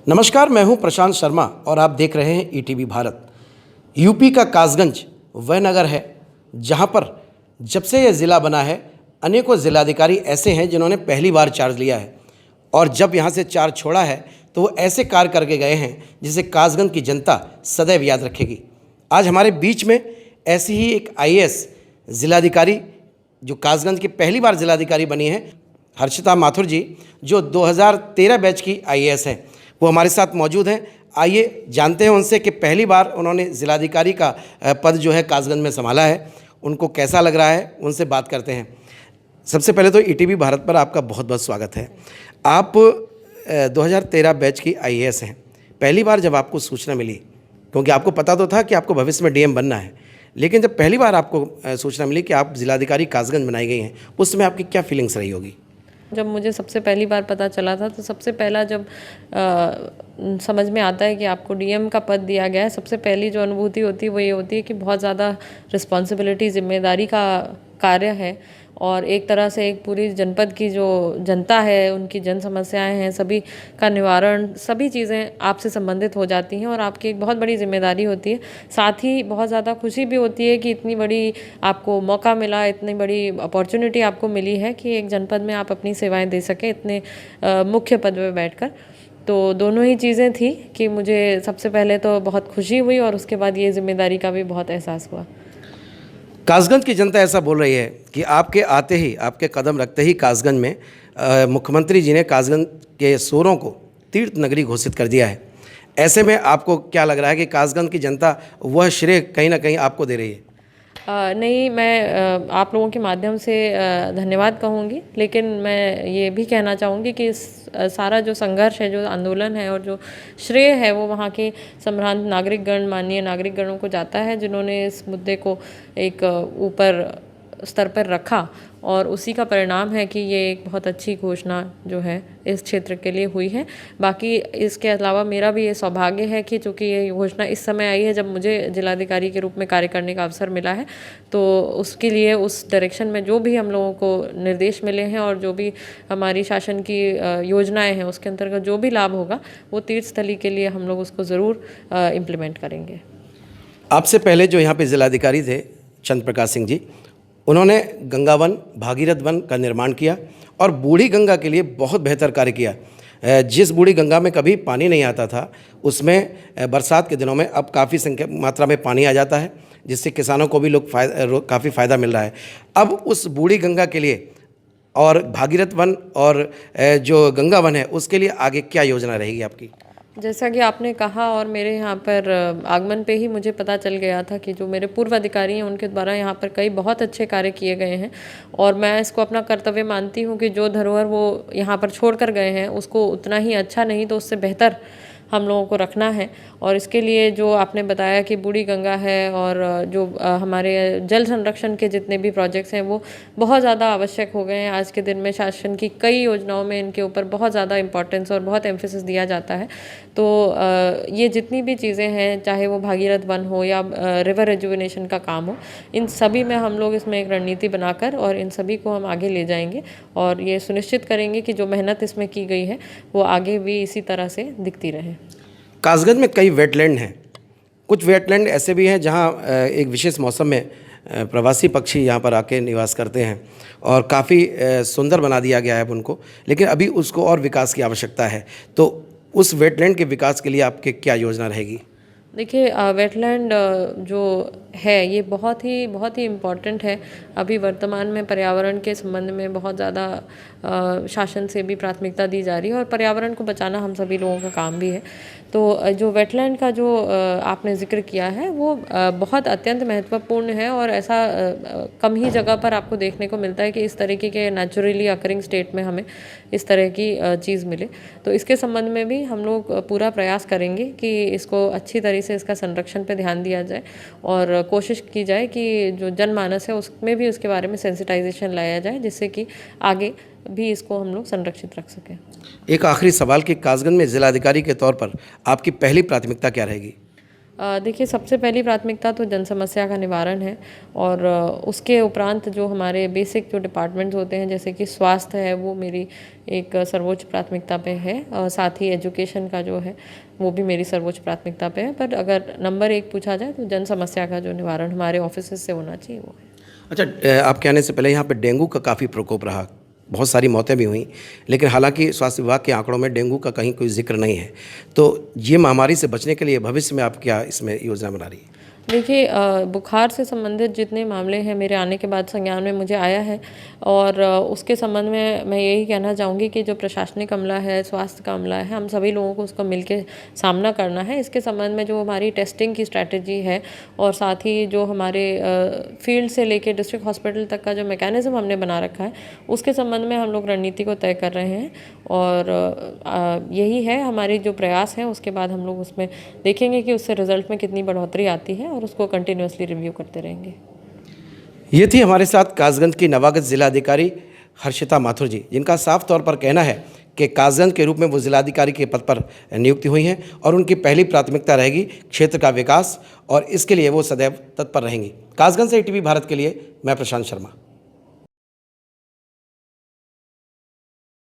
नमस्कार, मैं हूं प्रशांत शर्मा और आप देख रहे हैं ईटीवी भारत। यूपी का कासगंज वह नगर है जहां पर जब से यह ज़िला बना है अनेकों ज़िलाधिकारी ऐसे हैं जिन्होंने पहली बार चार्ज लिया है और जब यहां से चार्ज छोड़ा है तो वो ऐसे कार्य करके गए हैं जिसे कासगंज की जनता सदैव याद रखेगी। आज हमारे बीच में ऐसी ही एक आईएएस ज़िलाधिकारी जो कासगंज की पहली बार ज़िलाधिकारी बनी है, हर्षिता माथुर जी, जो 2013 बैच की आईएएस हैं, वो हमारे साथ मौजूद हैं। आइए जानते हैं उनसे कि पहली बार उन्होंने ज़िलाधिकारी का पद जो है कासगंज में संभाला है, उनको कैसा लग रहा है, उनसे बात करते हैं। सबसे पहले तो ईटीवी भारत पर आपका बहुत बहुत स्वागत है। आप 2013 बैच की आईएएस हैं। पहली बार जब आपको सूचना मिली, क्योंकि आपको पता तो था कि आपको भविष्य में डीएम बनना है, लेकिन जब पहली बार आपको सूचना मिली कि आप ज़िलाधिकारी कासगंज बनाई गई हैं, उस समय आपकी क्या फीलिंग्स रही होगी? जब मुझे सबसे पहली बार पता चला था तो सबसे पहला जब समझ में आता है कि आपको डीएम का पद दिया गया है, सबसे पहली जो अनुभूति होती है वो ये होती है कि बहुत ज़्यादा रिस्पॉन्सिबिलिटी, जिम्मेदारी का कार्य है और एक तरह से एक पूरी जनपद की जो जनता है, उनकी जन समस्याएं हैं, सभी का निवारण, सभी चीज़ें आपसे संबंधित हो जाती हैं और आपकी एक बहुत बड़ी जिम्मेदारी होती है। साथ ही बहुत ज़्यादा खुशी भी होती है कि इतनी बड़ी आपको मौका मिला, इतनी बड़ी अपॉर्चुनिटी आपको मिली है कि एक जनपद में आप अपनी सेवाएं दे सकें इतने मुख्य पद में बैठकर। तो दोनों ही चीज़ें थी कि मुझे सबसे पहले तो बहुत खुशी हुई और उसके बाद ये जिम्मेदारी का भी बहुत एहसास हुआ। कासगंज की जनता ऐसा बोल रही है कि आपके आते ही, आपके कदम रखते ही कासगंज में मुख्यमंत्री जी ने कासगंज के सोरों को तीर्थ नगरी घोषित कर दिया है। ऐसे में आपको क्या लग रहा है कि कासगंज की जनता वह श्रेय कहीं ना कहीं आपको दे रही है? नहीं, मैं आप लोगों के माध्यम से धन्यवाद कहूँगी, लेकिन मैं ये भी कहना चाहूँगी कि सारा जो संघर्ष है, जो आंदोलन है और जो श्रेय है वो वहाँ के संभ्रांत नागरिकगण, माननीय नागरिकगणों को जाता है, जिन्होंने इस मुद्दे को एक ऊपर स्तर पर रखा और उसी का परिणाम है कि ये एक बहुत अच्छी घोषणा जो है इस क्षेत्र के लिए हुई है। बाकी इसके अलावा मेरा भी ये सौभाग्य है कि चूँकि ये घोषणा इस समय आई है जब मुझे जिलाधिकारी के रूप में कार्य करने का अवसर मिला है, तो उसके लिए उस डायरेक्शन में जो भी हम लोगों को निर्देश मिले हैं और जो भी हमारी शासन की योजनाएं हैं उसके अंतर्गत जो भी लाभ होगा वो तीर्थस्थली के लिए हम लोग उसको ज़रूर इम्प्लीमेंट करेंगे। आपसे पहले जो यहाँ पे ज़िलाधिकारी थे चंद्र प्रकाश सिंह जी, उन्होंने गंगा वन, भागीरथ वन का निर्माण किया और बूढ़ी गंगा के लिए बहुत बेहतर कार्य किया। जिस बूढ़ी गंगा में कभी पानी नहीं आता था, उसमें बरसात के दिनों में अब काफ़ी मात्रा में पानी आ जाता है, जिससे किसानों को भी काफ़ी फ़ायदा मिल रहा है। अब उस बूढ़ी गंगा के लिए और भागीरथ वन और जो गंगा वन है उसके लिए आगे क्या योजना रहेगी आपकी? जैसा कि आपने कहा और मेरे यहाँ पर आगमन पे ही मुझे पता चल गया था कि जो मेरे पूर्व अधिकारी हैं उनके द्वारा यहाँ पर कई बहुत अच्छे कार्य किए गए हैं और मैं इसको अपना कर्तव्य मानती हूँ कि जो धरोहर वो यहाँ पर छोड़ कर गए हैं उसको उतना ही अच्छा नहीं तो उससे बेहतर हम लोगों को रखना है। और इसके लिए जो आपने बताया कि बूढ़ी गंगा है और जो हमारे जल संरक्षण के जितने भी प्रोजेक्ट्स हैं वो बहुत ज़्यादा आवश्यक हो गए हैं। आज के दिन में शासन की कई योजनाओं में इनके ऊपर बहुत ज़्यादा इम्पोर्टेंस और बहुत एम्फेसिस दिया जाता है। तो ये जितनी भी चीज़ें हैं, चाहे वो भागीरथ वन हो या रिवर रिजुविनेशन का काम हो, इन सभी में हम लोग इसमें एक रणनीति बनाकर और इन सभी को हम आगे ले जाएंगे और ये सुनिश्चित करेंगे कि जो मेहनत इसमें की गई है वो आगे भी इसी तरह से दिखती रहे। कासगंज में कई वेटलैंड हैं। कुछ वेटलैंड ऐसे भी हैं जहां एक विशेष मौसम में प्रवासी पक्षी यहां पर आके निवास करते हैं और काफ़ी सुंदर बना दिया गया है उनको, लेकिन अभी उसको और विकास की आवश्यकता है। तो उस वेटलैंड के विकास के लिए आपकी क्या योजना रहेगी? देखिए, वेटलैंड जो है ये बहुत ही इम्पॉर्टेंट है। अभी वर्तमान में पर्यावरण के संबंध में बहुत ज़्यादा शासन से भी प्राथमिकता दी जा रही है और पर्यावरण को बचाना हम सभी लोगों का काम भी है। तो जो वेटलैंड का जो आपने जिक्र किया है वो बहुत अत्यंत महत्वपूर्ण है और ऐसा कम ही जगह पर आपको देखने को मिलता है कि इस तरीके के नेचुरली अकरिंग स्टेट में हमें इस तरह की चीज़ मिले। तो इसके संबंध में भी हम लोग पूरा प्रयास करेंगे कि इसको अच्छी तरह से इसका संरक्षण पे ध्यान दिया जाए और कोशिश की जाए कि जो जनमानस है उसमें भी उसके बारे में सेंसिटाइजेशन लाया जाए, जिससे कि आगे भी इसको हम लोग संरक्षित रख सकें। एक आखिरी सवाल कि कासगंज में ज़िलाधिकारी के तौर पर आपकी पहली प्राथमिकता क्या रहेगी? देखिए, सबसे पहली प्राथमिकता तो जन समस्या का निवारण है और उसके उपरांत जो हमारे बेसिक जो डिपार्टमेंट्स होते हैं जैसे कि स्वास्थ्य है वो मेरी एक सर्वोच्च प्राथमिकता पे है और साथ ही एजुकेशन का जो है वो भी मेरी सर्वोच्च प्राथमिकता पे है। पर अगर नंबर 1 पूछा जाए तो जन समस्या का जो निवारण हमारे ऑफिस से होना चाहिए वो है। अच्छा, आपके आने से पहले यहाँ पे डेंगू का काफ़ी प्रकोप रहा, बहुत सारी मौतें भी हुई, लेकिन हालांकि स्वास्थ्य विभाग के आंकड़ों में डेंगू का कहीं कोई जिक्र नहीं है। तो ये महामारी से बचने के लिए भविष्य में आप क्या इसमें योजना बना रही है? देखिए, बुखार से संबंधित जितने मामले हैं मेरे आने के बाद संज्ञान में मुझे आया है और उसके संबंध में मैं यही कहना चाहूँगी कि जो प्रशासनिक अमला है, स्वास्थ्य का अमला है, हम सभी लोगों को उसका मिलके सामना करना है। इसके संबंध में जो हमारी टेस्टिंग की स्ट्रैटेजी है और साथ ही जो हमारे फील्ड से लेके डिस्ट्रिक्ट हॉस्पिटल तक का जो मैकेनिज़्म हमने बना रखा है, उसके संबंध में हम लोग रणनीति को तय कर रहे हैं और यही है हमारी जो प्रयास है। उसके बाद हम लोग उसमें देखेंगे कि उससे रिजल्ट में कितनी बढ़ोतरी आती है और उसको कंटिन्यूअसली रिव्यू करते रहेंगे। ये थी हमारे साथ कासगंज की नवागत जिलाधिकारी हर्षिता माथुर जी, जिनका साफ तौर पर कहना है कि कासगंज के रूप में वो जिलाधिकारी के पद पर नियुक्ति हुई हैं और उनकी पहली प्राथमिकता रहेगी क्षेत्र का विकास और इसके लिए वो सदैव तत्पर रहेंगी। कासगंज से ईटीवी भारत के लिए मैं प्रशांत शर्मा।